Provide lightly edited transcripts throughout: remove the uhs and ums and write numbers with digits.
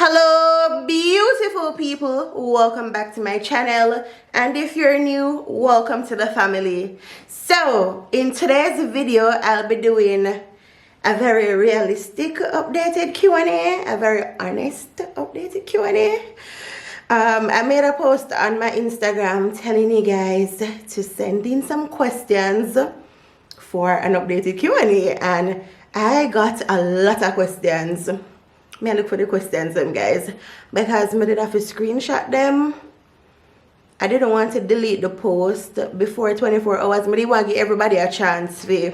Hello beautiful people, welcome back to my channel, and if you're new, welcome to the family. So in today's video I'll be doing a very realistic updated Q&A, a very honest updated Q&A. I made a post on my Instagram telling you guys to send in some questions for an updated Q&A, and I got a lot of questions. I look for the questions guys, because I did have to screenshot them. I didn't want to delete the post before 24 hours. I didn't want to give everybody a chance to,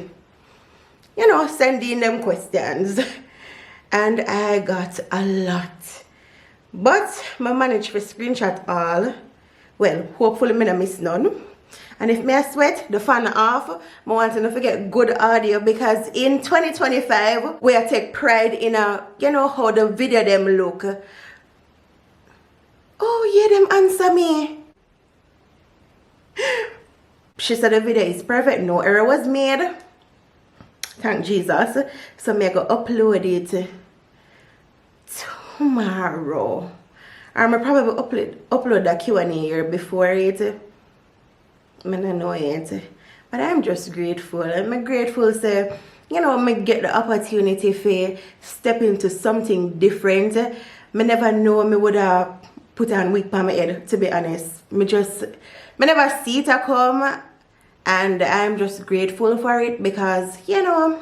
send in them questions. And I got a lot. But I managed to screenshot all. Well, hopefully I don't miss none. And if I sweat the fan off, I want to not forget good audio, because in 2025 we are take pride in how the video them look. Oh yeah, them answer me. She said the video is perfect, no error was made. Thank Jesus. So I'm going to upload it tomorrow. I'm probably upload the Q&A here before it. I don't know it, but I'm just grateful. I'm grateful to, I get the opportunity to step into something different. I never know I would have put on wig on my head, to be honest. I never see it come, and I'm just grateful for it, because, yeah.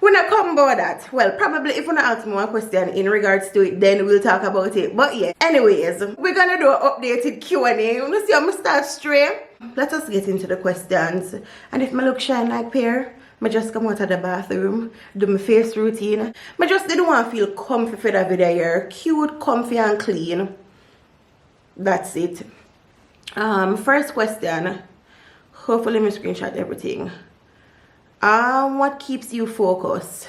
When I come about that, well, probably if you ask more question in regards to it, then we'll talk about it. But yeah, anyways, we're gonna do an updated Q&A. You see, I'm gonna start straight. Let us get into the questions. And if I look shine like pear, I just come out of the bathroom, do my face routine. I just didn't want to feel comfy for the video here. Cute, comfy, and clean. That's it. First question. Hopefully I screenshot everything. What keeps you focused?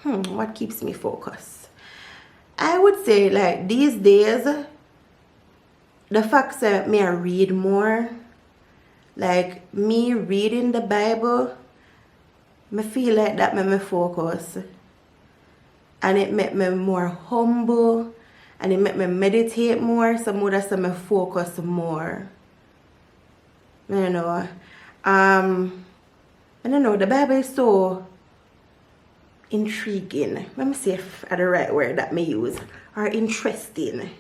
What keeps me focused? I would say, like, these days, the fact that I read more, like me reading the Bible, I feel like that made me focus, and it made me more humble, and it made me meditate more, so more that's me focus more. I don't know, the Bible is so intriguing. Let me see if I the right word that me use. Or interesting.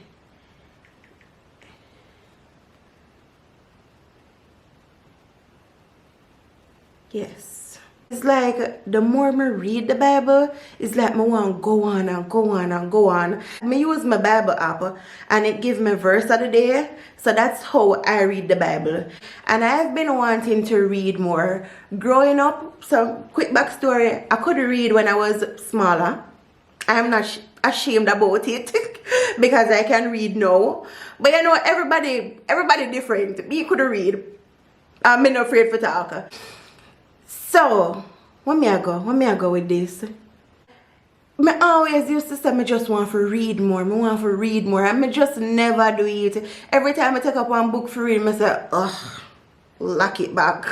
Yes. It's like the more I read the Bible, it's like I want to go on and go on and go on. I use my Bible app and it gives me verse of the day. So that's how I read the Bible. And I've been wanting to read more. Growing up, so quick backstory, I couldn't read when I was smaller. I'm not ashamed about it because I can read now. But everybody different. Me couldn't read. I'm not afraid for talk. So, when I go with this? I always used to say I just want to read more. And I just never do it. Every time I take up one book for reading, I say, ugh, lock it back.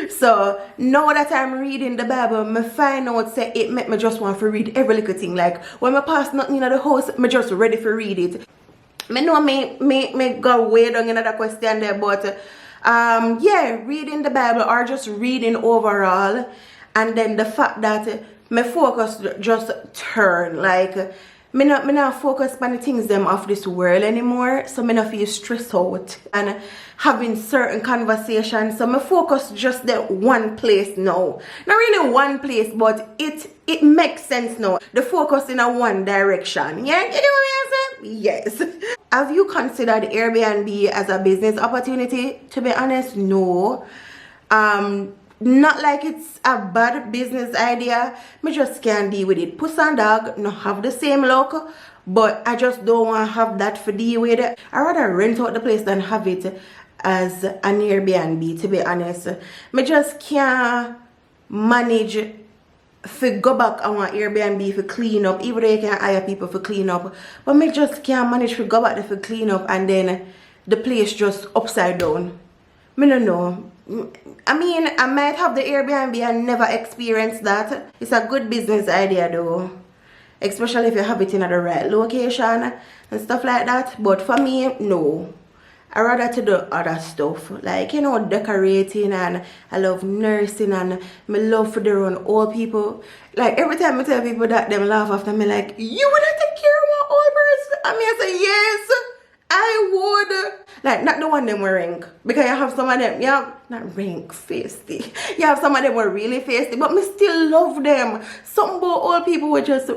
So, now that I'm reading the Bible, I find out say it make me just want to read every little thing. Like, when I pass nothing in the house, I'm just ready to read it. I know me go way down in the question there, but yeah, reading the Bible or just reading overall, and then the fact that my focus just turn, like me not focus on the things them of this world anymore, so me not feel stressed out and having certain conversations, so my focus just that one place now. Not really one place, but it makes sense now. The focus in a one direction. Yeah, you know what I say? Yes. Have you considered Airbnb as a business opportunity? To be honest, no. Not like it's a bad business idea. Me just can't deal with it. Puss and dog not have the same look, but I just don't want to have that for deal with it. I rather rent out the place than have it as an Airbnb, to be honest. Me just can't manage for go back on an Airbnb for clean up, even though you can hire people for clean up, but me just can't manage to go back there for clean up and then the place just upside down. Me don't know. I mean, I might have the Airbnb and never experienced that. It's a good business idea though, especially if you have it in the right location and stuff like that. But for me, no. I rather to do other stuff, like, you know, decorating, and I love nursing, and me love for their own old people. Like, every time I tell people that, them laugh after me like, you would take care of one old person? I mean, I say, yes, I would. Like, not the one them were rank, because you have some of them, yeah, not rank, feisty. You have some of them were really feisty, but me still love them. Some about old people would just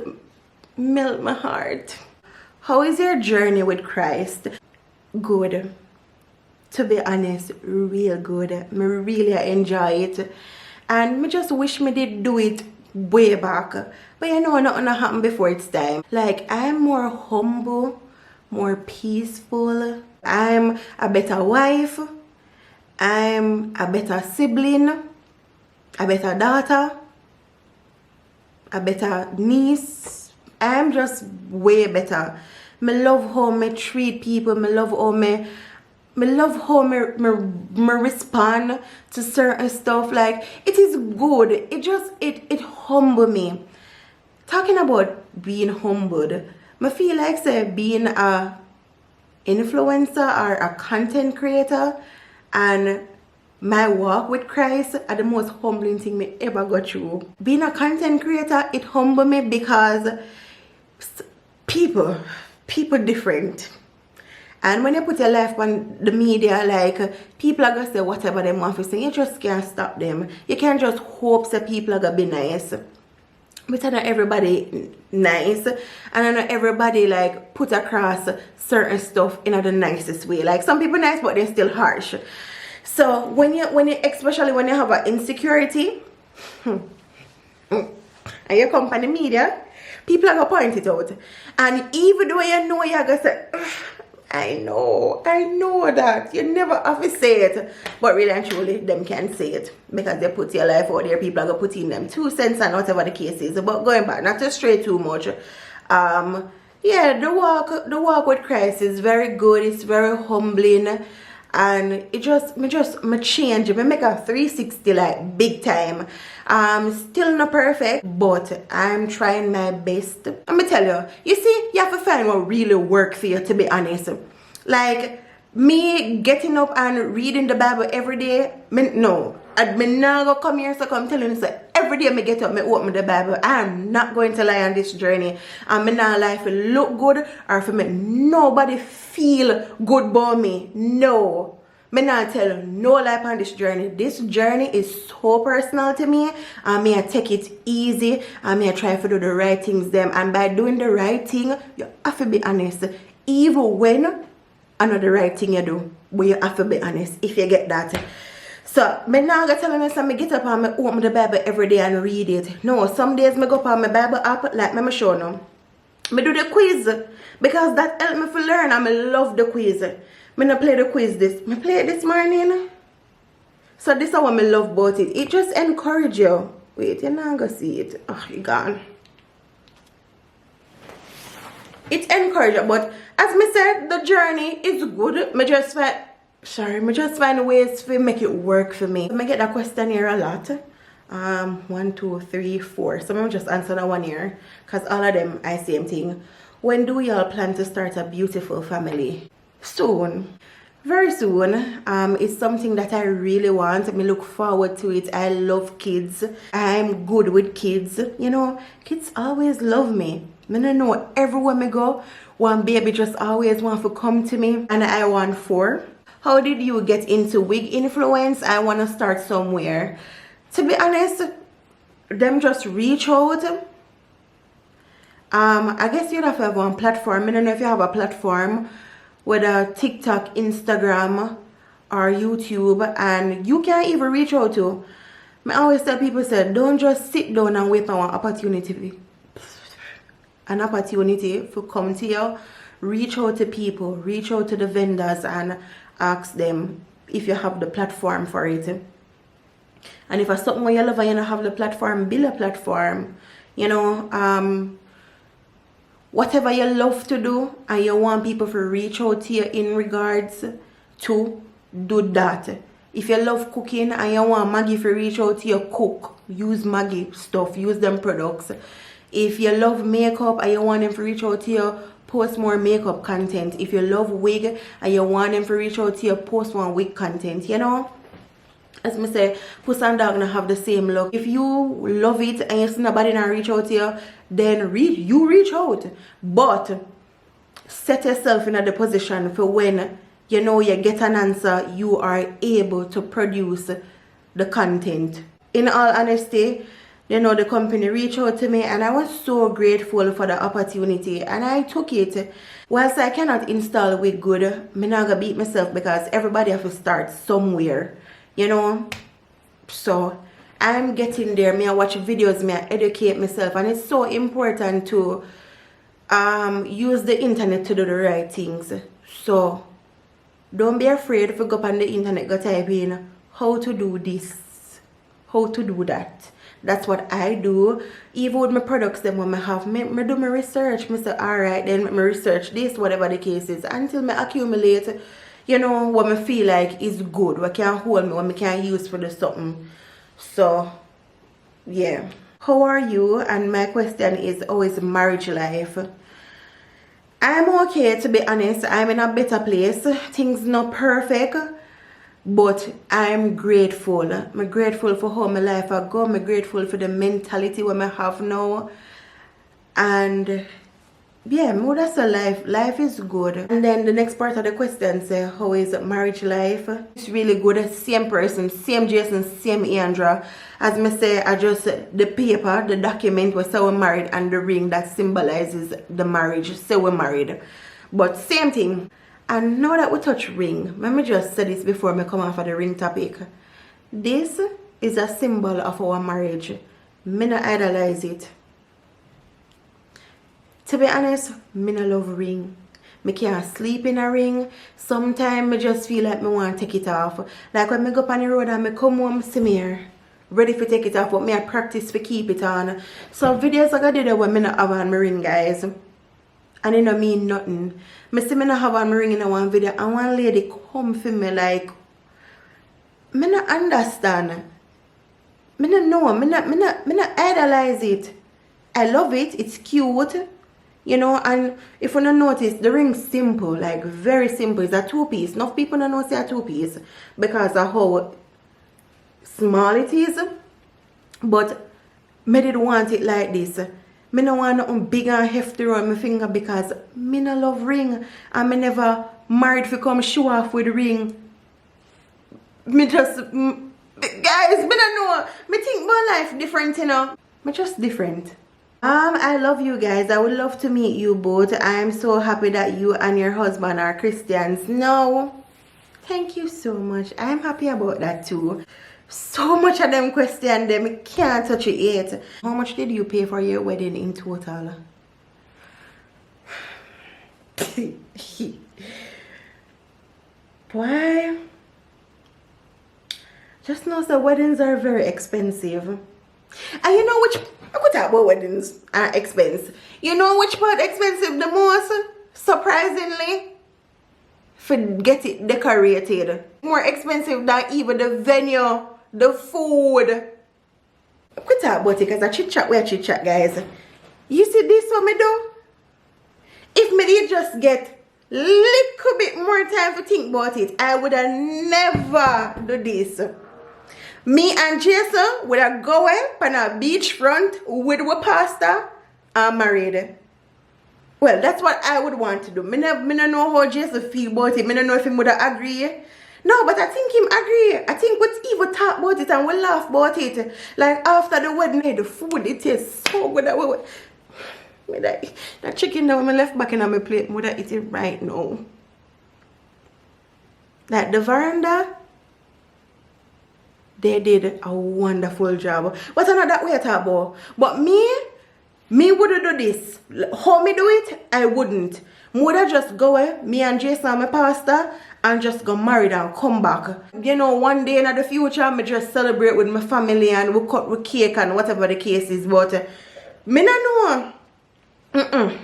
melt my heart. How is your journey with Christ? Good. To be honest, real good. Me really enjoy it. And me just wish me did do it way back. But you know, nothing happened before it's time. Like, I'm more humble, more peaceful. I'm a better wife. I'm a better sibling. A better daughter. A better niece. I'm just way better. Me love how me treat people. Me love how me respond to certain stuff. Like, it is good. It humble me. Talking about being humbled, I feel like say being a influencer or a content creator and my walk with Christ are the most humbling thing me ever got through. Being a content creator, it humble me because people different. And when you put your life on the media, like, people are gonna say whatever they want to say. You just can't stop them. You can't just hope that people are gonna be nice. But not everybody nice, and I know everybody like put across certain stuff in the nicest way. Like, some people nice, but they're still harsh. So when you especially when you have an insecurity, and you come on the media, people are gonna point it out. And even though you know, you're gonna say, I know that. You never have to say it. But really and truly, them can say it. Because they put your life out there. People are going to put in them 2 cents and whatever the case is. But going back, not to stray too much. Yeah, the walk with Christ is very good. It's very humbling. And it me change. Me make a 360 like big time. Still not perfect, but I'm trying my best. Let me tell you, you see, you have to find what really works for you, to be honest. Like, me getting up and reading the Bible every day, no. Me not gonna come here so come telling you, so every day me get up, me open the Bible. I'm not going to lie on this journey. And me not lie for look good or for me nobody feel good about me. No. Me not tell you no lie on this journey. This journey is so personal to me. And me I take it easy. And me I try to do the right things them. And by doing the right thing, you have to be honest. Even when I know the right thing you do, but you have to be honest if you get that. So, me now go telling you, so me get up and me open the Bible every day and read it. No, some days me go up on my Bible app, like me show now. Me do the quiz, because that help me to learn, and me love the quiz. Me not play the quiz me play it this morning. So this is what me love about it. It just encourage you. Wait, you're not gonna see it. Oh, you gone. It encourage you, but as me said, the journey is good. Me just find ways to make it work for me. I get that question here a lot. 1, 2, 3, 4. So I'm just answer that one here, because all of them I same thing. When do y'all plan to start a beautiful family? Soon. Very soon. It's something that I really want. I look forward to it. I love kids. I'm good with kids. You know, kids always love me. I don't know, everywhere I go, one baby just always want to come to me, and I want 4. How did you get into wig influence? I want to start somewhere. To be honest, them just reach out. I guess you'd have to have one platform. I don't know if you have a platform, whether TikTok, Instagram, or YouTube, and you can even reach out to. I always tell people, say, don't just sit down and wait for an opportunity to come to you. Reach out to people, reach out to the vendors, and ask them if you have the platform for it. And if it's something where you love and you don't have the platform, build a platform. You know, whatever you love to do and you want people to reach out to you in regards to, do that. If you love cooking and you want Maggie to reach out to you, cook. Use Maggie stuff. Use them products. If you love makeup and you want them to reach out to you, post more makeup content. If you love wig and you want them to reach out to you, post more wig content. You know? As me say, puss and dog not have the same look. If you love it and you see nobody not reach out to you, then you reach out. But set yourself in the position for when you know you get an answer, you are able to produce the content. In all honesty, you know, the company reached out to me and I was so grateful for the opportunity and I took it. Whilst I cannot install wig good, I'm not gonna beat myself because everybody have to start somewhere. You know, so I'm getting there. Me I watch videos, me I educate myself, and it's so important to use the internet to do the right things. So don't be afraid if you go up on the internet, go type in how to do this, how to do that. That's what I do. Even with my products them when I have me do my research. Me say alright, then me research this, whatever the case is, until me accumulate, you know, what me feel like is good, what can hold me, what me can use for the something. So yeah, how are you? And my question is always marriage life. I'm okay, to be honest. I'm in a better place. Things not perfect, but I'm grateful. I'm grateful for how my life I go. I'm grateful for the mentality what I have now. And yeah, that's a life is good. And then the next part of the question say, how is marriage life? It's really good. Same person, same Jason, same Andra. As me say, I just the paper, the document was say we're married, and the ring that symbolizes the marriage, say we're married. But same thing. And now that we touch ring, let me just say this before me come off of the ring topic. This is a symbol of our marriage. Me not idolize it. To be honest, me no love ring. Me can't sleep in a ring. Sometimes me just feel like me want to take it off. Like when me go on the road and me come home, see me here, ready to take it off, but me I practice to keep it on. So videos like I did when me not have on my ring, guys. And it don't mean nothing. Me see me not have on my ring in one video and one lady come for me like, me not understand. Me not know. Me not idolize it. I love it. It's cute. You know, and if you don't notice, the ring's simple, like very simple. It's a two-piece. Enough people don't know it's a two-piece because of how small it is. But me did want it like this. Me no want nothing big and hefty around my finger because me no love ring. And me never married to come show off with ring. Me just, guys, me don't know. Me think my life different, you know. Me just different. I love you guys. I would love to meet you both. I'm so happy that you and your husband are Christians. No, thank you so much. I'm happy about that too. So much of them question them can't touch it yet. How much did you pay for your wedding in total? Why? Just know that weddings are very expensive. And you know which, I could talk about weddings and expense. You know which part expensive the most? Surprisingly, for get it decorated. More expensive than even the venue, the food. I could talk about it because I chit chat where I chit chat, guys. You see this what me do? If me did just get little bit more time to think about it, I would have never do this. Me and Jason would have go on a beachfront with our pastor and married. Well, that's what I would want to do. Me no know how Jason feel about it. Me no know if he would have agree. No, but I think him agree. I think we'll even talk about it and we'll laugh about it. Like after the wedding, the food, it tastes so good. That chicken that I left back in my plate, I would have eat it right now. Like the veranda, they did a wonderful job. But I know that way I talk about. But me wouldn't do this. How me do it, I wouldn't. I would have just go me and Jason, my pastor, and just go married and come back. You know, one day in the future, I just celebrate with my family and we cut with cake and whatever the case is. But me don't know.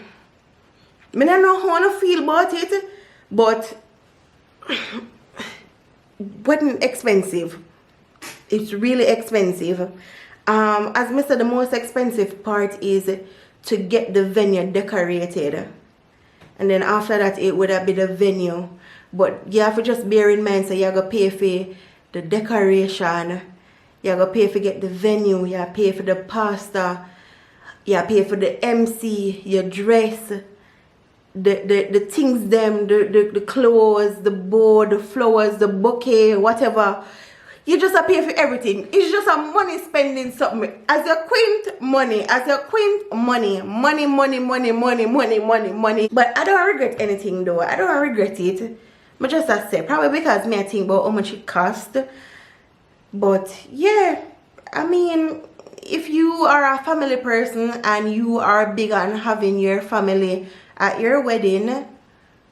Me don't know how I feel about it. But wedding expensive. It's really expensive. As I said, the most expensive part is to get the venue decorated. And then after that, it would have been the venue. But you have to just bear in mind, so you have to pay for the decoration. You have to pay for get the venue. You have to pay for the pastor. You have to pay for the MC, your dress, the things them, the clothes, the board, the flowers, the bouquet, whatever. You just have to pay for everything. It's just a money spending something. As your quint money, money. But I don't regret anything though. I don't regret it. But just I say, probably because me I think about how much it cost. But yeah, I mean, if you are a family person and you are big on having your family at your wedding,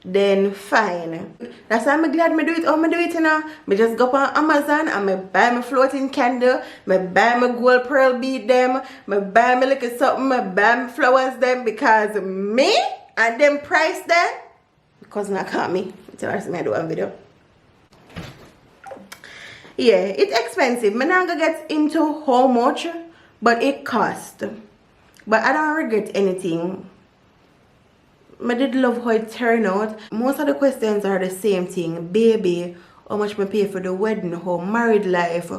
then fine. That's why I'm glad I do it how I do it, you know. I just go on Amazon and I buy my floating candle, I buy my gold pearl bead them, I buy my little something, I buy my flowers them, because me and them price them, because I call me. Tell us me I do a video. Yeah, it's expensive. I'm not gonna get into how much, but it costs. But I don't regret anything. I did love how it turned out. Most of the questions are the same thing. Baby, how much I pay for the wedding, how married life,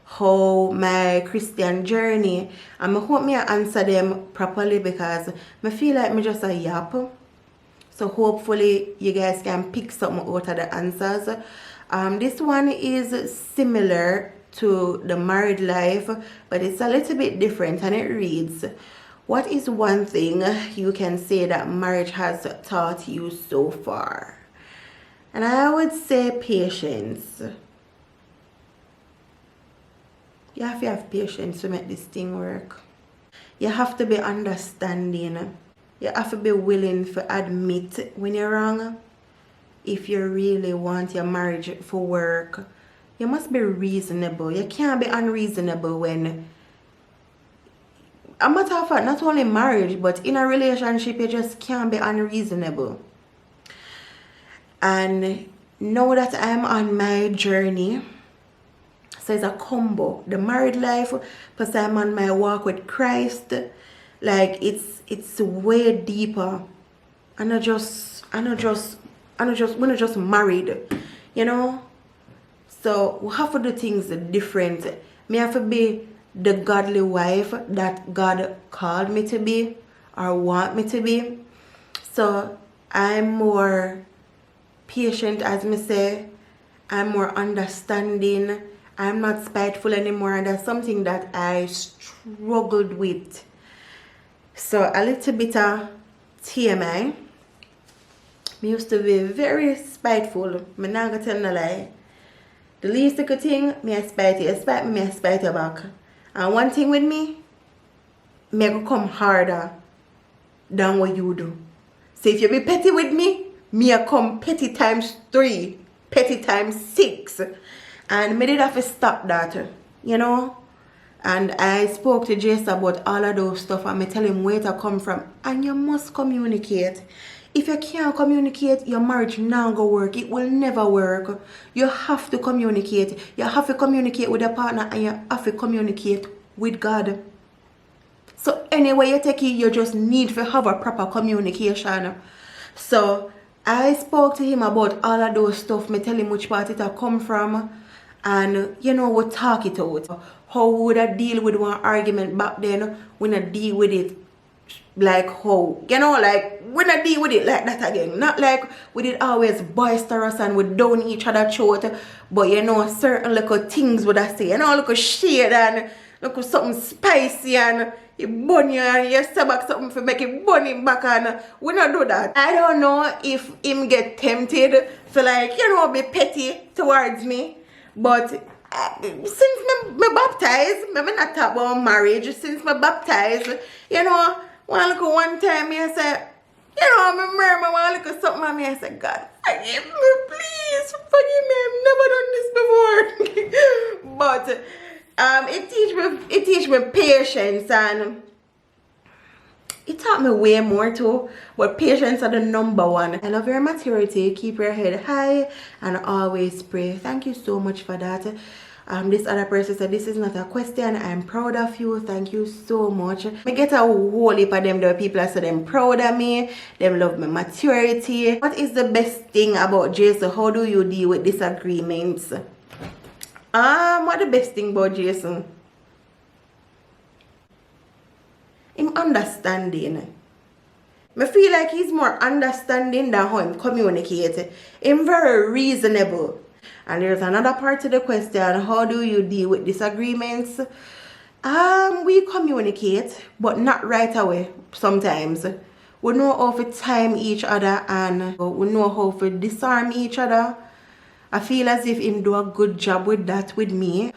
how my Christian journey. And I hope I answer them properly, because I feel like I'm just a yap. So hopefully you guys can pick something out of the answers. This one is similar to the married life, but it's a little bit different, and it reads, what is one thing you can say that marriage has taught you so far? And I would say patience. You have to have patience to make this thing work. You have to be understanding. You have to be willing to admit when you're wrong. If you really want your marriage for work, you must be reasonable. You can't be unreasonable when, a matter of fact, not only marriage, but in a relationship, you just can't be unreasonable. And now that I'm on my journey, so it's a combo. The married life, plus I'm on my walk with Christ. Like it's way deeper. I'm not just when I just married, you know. So we have to do things different. Me have to be the godly wife that God called me to be or want me to be. So I'm more patient, as me say. I'm more understanding. I'm not spiteful anymore, and that's something that I struggled with. So a little bit of TMI. Me used to be very spiteful. Me not gonna tell no lie. The least little thing, me I spite you. You spite me, I spite you back. And one thing with me, me go come harder than what you do. So if you be petty with me, me I come petty times 3, petty times 6. And me did have to stop that, you know. And I spoke to Jason about all of those stuff, and me tell him where to come from. And you must communicate. If you can't communicate, your marriage not gonna work. It will never work. You have to communicate. You have to communicate with your partner, and you have to communicate with God. So anyway you take it, you just need to have a proper communication. So I spoke to him about all of those stuff. Me tell him which part it come from. And you know, we talk it out. How would I deal with one argument back then when I deal with it like how, you know, like when I deal with it like that again. Not like we did always boisterous and we down each other throat, but you know, certain little things would I say, you know, little shade and little something spicy, and you burn you and you say back something for make it burn him back, and we not do that. I don't know if him get tempted to, like, you know, be petty towards me, but since me baptized, me not talk about marriage, since me baptized, you know, one time I said, you know, I remember one little something and me I said, God, forgive me, please, forgive me, I've never done this before. But it teach me patience, and It taught me way more too, but patience are the number one. I love your maturity. Keep your head high and always pray. Thank you so much for that. This other person said, this is not a question. I'm proud of you. Thank you so much. I get a whole heap of them. There are people that say them proud of me. Them love my maturity. What is the best thing about Jason? How do you deal with disagreements? What the best thing about Jason? Him understanding. I feel like he's more understanding than how him communicate. Him very reasonable. And there's another part to the question, how do you deal with disagreements? We communicate, but not right away sometimes. We know how to time each other and we know how to disarm each other. I feel as if him do a good job with that with me.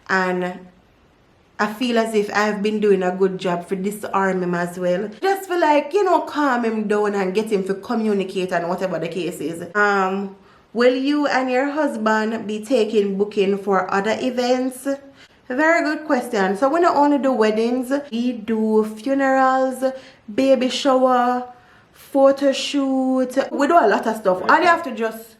And I feel as if I've been doing a good job for disarm him as well. Just for like, you know, calm him down and get him to communicate and whatever the case is. Will you and your husband be taking booking for other events? Very good question. So we not only do weddings, we do funerals, baby shower, photo shoot. We do a lot of stuff. All you have to just...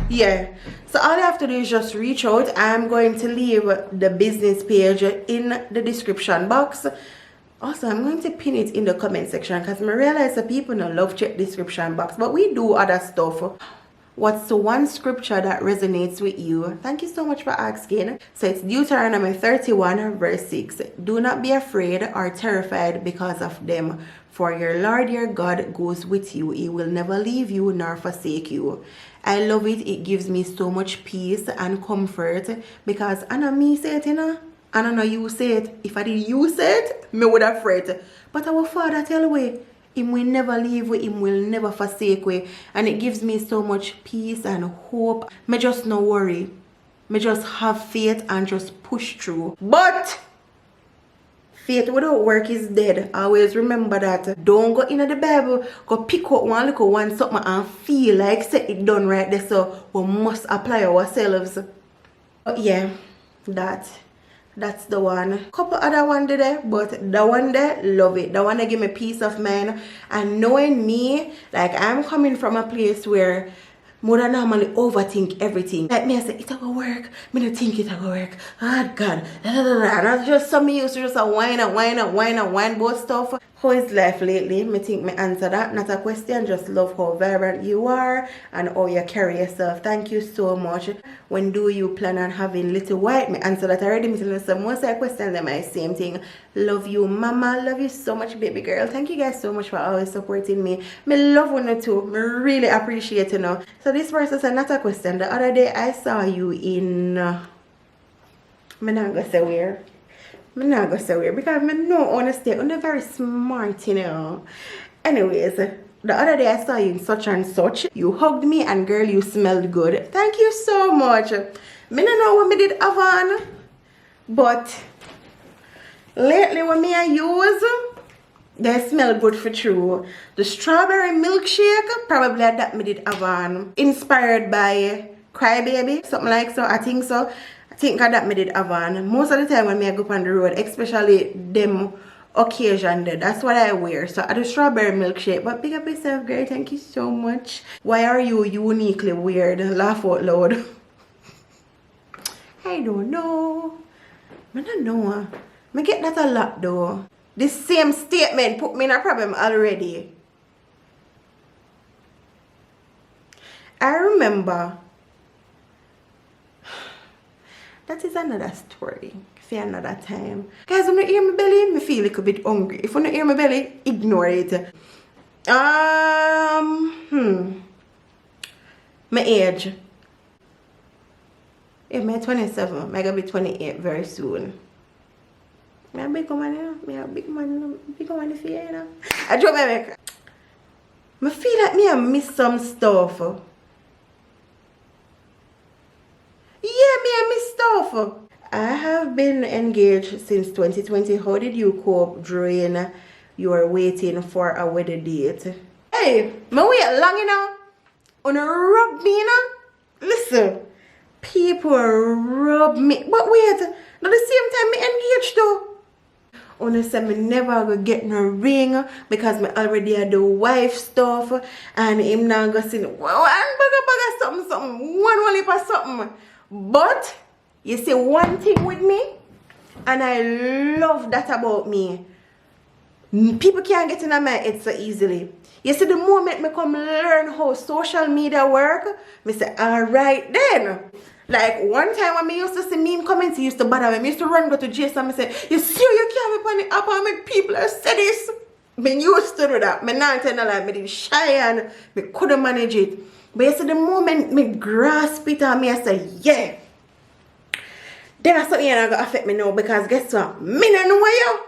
Yeah, so all you have to do is just reach out. I'm going to leave the business page in the description box. Also, I'm going to pin it in the comment section because I realize that people don't love check description box, but we do other stuff. What's the one scripture that resonates with you? Thank you so much for asking. So it's Deuteronomy 31 verse 6. Do not be afraid or terrified because of them. For your Lord your God goes with you. He will never leave you nor forsake you. I love it. It gives me so much peace and comfort because I know me say it, you know. I don't know you say it. If I did you say it, me would have fret. But our Father tell we, Him will never leave we, Him will never forsake we. And it gives me so much peace and hope. Me just no worry. Me just have faith and just push through. But faith without work is dead. Always remember that. Don't go into the Bible, go pick up one little one something and feel like say it done right there. So we must apply ourselves. But yeah, that's the one. Couple other one there, but the one there, love it. The one that give me peace of mind. And knowing me, like I'm coming from a place where more than normally overthink everything. Like me, I say, it's gonna work. Me don't think it's gonna work. Oh God. That's just some me used to just whine about stuff. How is life lately? Me think me answer that. Not a question. Just love how vibrant you are and how you carry yourself. Thank you so much. When do you plan on having little white? Me answer that already. Me tell you some most of the questions are my same thing. Love you, mama. Love you so much, baby girl. Thank you guys so much for always supporting me. Me love you too. Me really appreciate you now. So this person said not a question. The other day I saw you in me not gonna say where. I'm not gonna say weird because I know honestly I'm very smart, you know. Anyways, the other day I saw you in such and such. You hugged me and girl, you smelled good. Thank you so much. I don't know what me did have on, but lately when me I use, they smell good for true. The strawberry milkshake, probably that me did have on. Inspired by Crybaby, something like so. I think so. I think that me did have on. Most of the time when me I go up on the road, especially them occasion there, that's what I wear. So I do strawberry milkshake. But big up yourself, girl. Thank you so much. Why are you uniquely weird? Laugh out loud. I don't know. I don't know. I get that a lot though. This same statement put me in a problem already. I remember. That is another story for another time. Guys, when you hear my belly, I feel a little bit hungry. If you don't hear my belly, ignore it. My age. Yeah, I'm 27. I'm gonna be 28 very soon. I'm a big man, you know. I'm a big man for you, you know. I drop my make. I feel like I miss some stuff. Yeah, I miss stuff. I have been engaged since 2020. How did you cope during your waiting for a wedding date? Hey, me wait long enough. Wanna rub me, you know? Listen, people rub me. But wait, at the same time, me engaged though. Only say me never go get no ring because me already a do wife stuff and him now go see one bugger something, one lip or something. But you see one thing with me, and I love that about me. People can't get in my head so easily. You see, the moment me come learn how social media work, me say, alright then. Like one time when me used to see mean comments, he used to bother me. I used to run go to Jason and say, you see you can't be on the app and make people say this. Me used to do that. Me not tell no lie, me did shy and me couldn't manage it. But you see, the moment me grasp it and me I say, yeah. Then that's something that gonna affect me now because guess what? Me don't know you.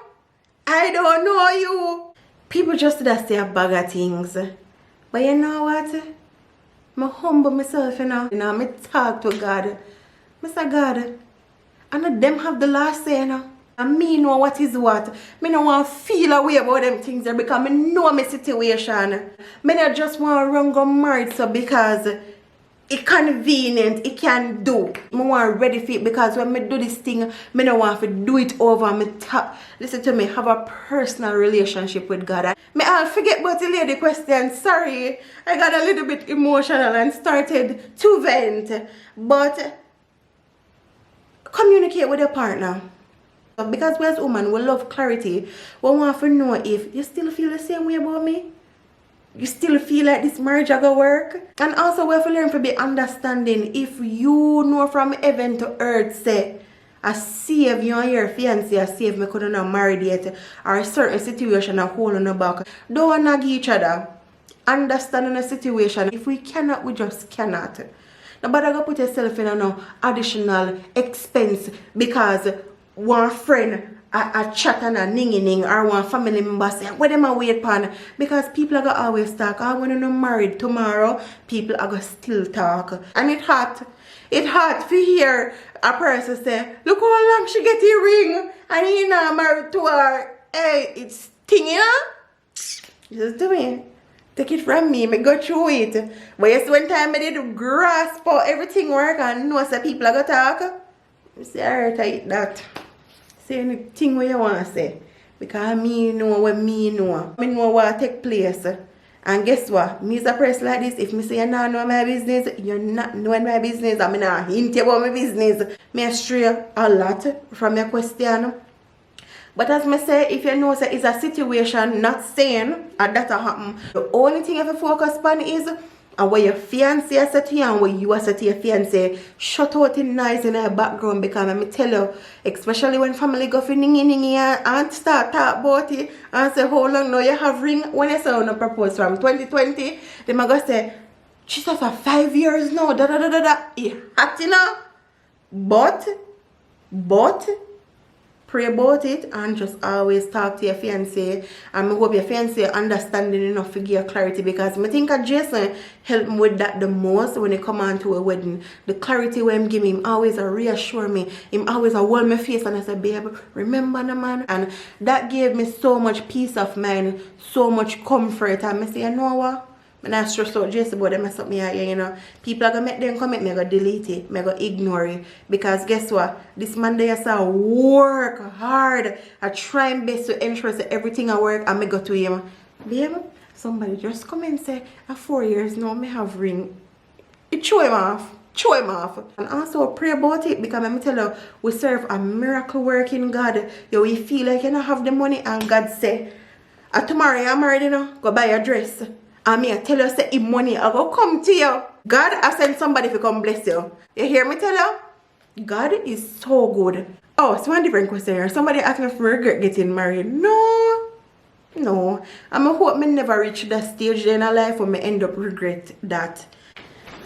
I don't know you. People just say a bag of things. But you know what? I humble myself, you know. I talk to God. I say, God, I know them have the last say, you know. And me know what is what. Me don't want to feel a way about them things there because I know my situation. Me not just want to run go married so because it's convenient, it can do. I want to ready for it because when I do this thing, I don't want to do it over. Listen to me, have a personal relationship with God. I'll forget about the lady question. Sorry, I got a little bit emotional and started to vent. But communicate with your partner. Because we as women, we love clarity. We want to know if you still feel the same way about me. You still feel like this marriage is going to work? And also we have to learn to be understanding. If you know from heaven to earth say, I save you and your fiancé, I save me couldn't not married yet, or a certain situation I hold on the back. Don't nag each other. Understanding the situation. If we cannot, we just cannot. Nobody go put yourself in no additional expense because one friend a chat and a ning or one family member say, what them a wait pan? Because people are gonna always talk. When you're not married tomorrow, people are gonna still talk. And it hot. It hot to hear a person say, look how long she get the ring and he not married to her. Hey, it's thing, you know? Just do me. Take it from me, me go through it. But yes, one time I did grasp how everything work and know that people are gonna talk. I say, alright, I eat that. Say anything what you want to say. Because me know what me know. I know what take place. And guess what? Me is a person like this. If me say you not know my business, you're not knowing my business. I mean, not hint you about my business. Me stray a lot from your question. But as me say, if you know that it's a situation not saying that happen, the only thing you have to focus on is and what your fiancé said to you and what you said to your fiancé, shut out the noise in the background because let me tell you, especially when family go for ningy and start talk about it and say how long now you have ring. When you say you no propose from 2020, they might go say, Jesus, for 5 years now, It hot, you know? But pray about it and just always talk to your fiancé. And I hope your fiancé understanding enough to give you clarity because I think that Jason helped me with that the most when it come on to a wedding. The clarity when him give me, him always reassure me. Him always hold my face and I say, babe, remember the man. And that gave me so much peace of mind, so much comfort. And I say, you know what? I'm not stressed out just about them mess up me here, you know. People are going to make them comment, I'm going to delete it, I'm going to ignore it. Because guess what? This man there I work hard. I try my best to ensure that everything I work and I go to him. Babe, somebody just come and say, 4 years now, I have ring. It show him off. Show him off. And also pray about it because let me tell you, we serve a miracle working God. We feel like you don't have the money and God say, tomorrow you're married, you know, go buy a dress. And me I tell you, say, if money I go come to you. God, I send somebody to come bless you. You hear me tell you? God is so good. Oh, it's one different question here. Somebody asked me if I regret getting married. No. I'm a hope me never reach that stage in a life where me end up regret that.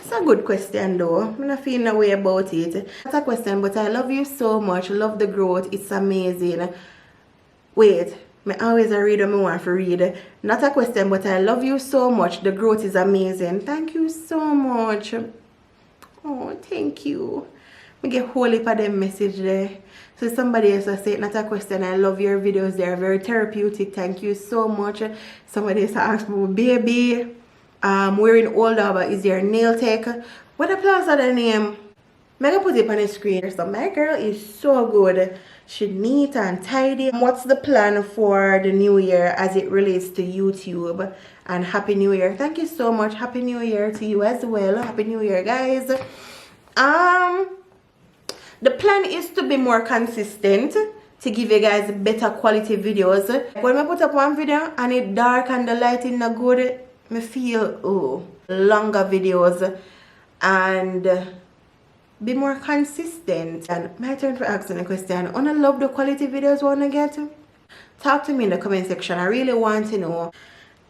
It's a good question though. I'm not feeling no way about it. That's a question, but I love you so much. Love the growth. It's amazing. Wait. I always read what I want to read. Not a question, but I love you so much. The growth is amazing. Thank you so much. Oh, thank you. I get whole heap of them message there. So somebody else say, not a question. I love your videos. They are very therapeutic. Thank you so much. Somebody else asked me, baby, wearing older, but is your nail tech? What the plaza the name? I'm gonna put it on the screen. So my girl is so good. She neat and tidy. What's the plan for the new year as it relates to YouTube? And Happy New Year. Thank you so much. Happy New Year to you as well. Happy New Year, guys. The plan is to be more consistent, to give you guys better quality videos. When I put up one video and it dark and the lighting not good, me feel longer videos and be more consistent. And my turn for asking a question. Wanna love the quality videos wanna get? Talk to me in the comment section. I really want to know.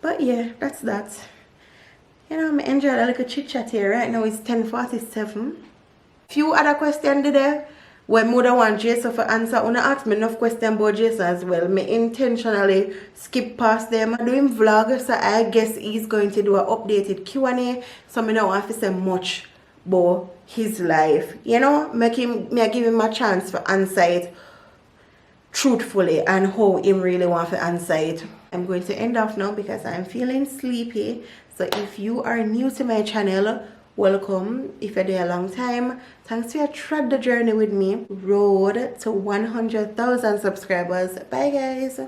But yeah, that's that. You know, I'm enjoying a little chit chat here. Right now it's 10:47. Few other questions today. When more than one Jason for answer, wanna ask me enough questions about Jason as well. Me intentionally skip past them. I'm doing vlog, so I guess he's going to do an updated Q&A. So me don't want to say much about his life. You know, give him a chance for answer it truthfully and how him really want to answer it. I'm going to end off now because I'm feeling sleepy. So if you are new to my channel, welcome. If you're there a long time, thanks for your tread the journey with me. Road to 100,000 subscribers. Bye guys.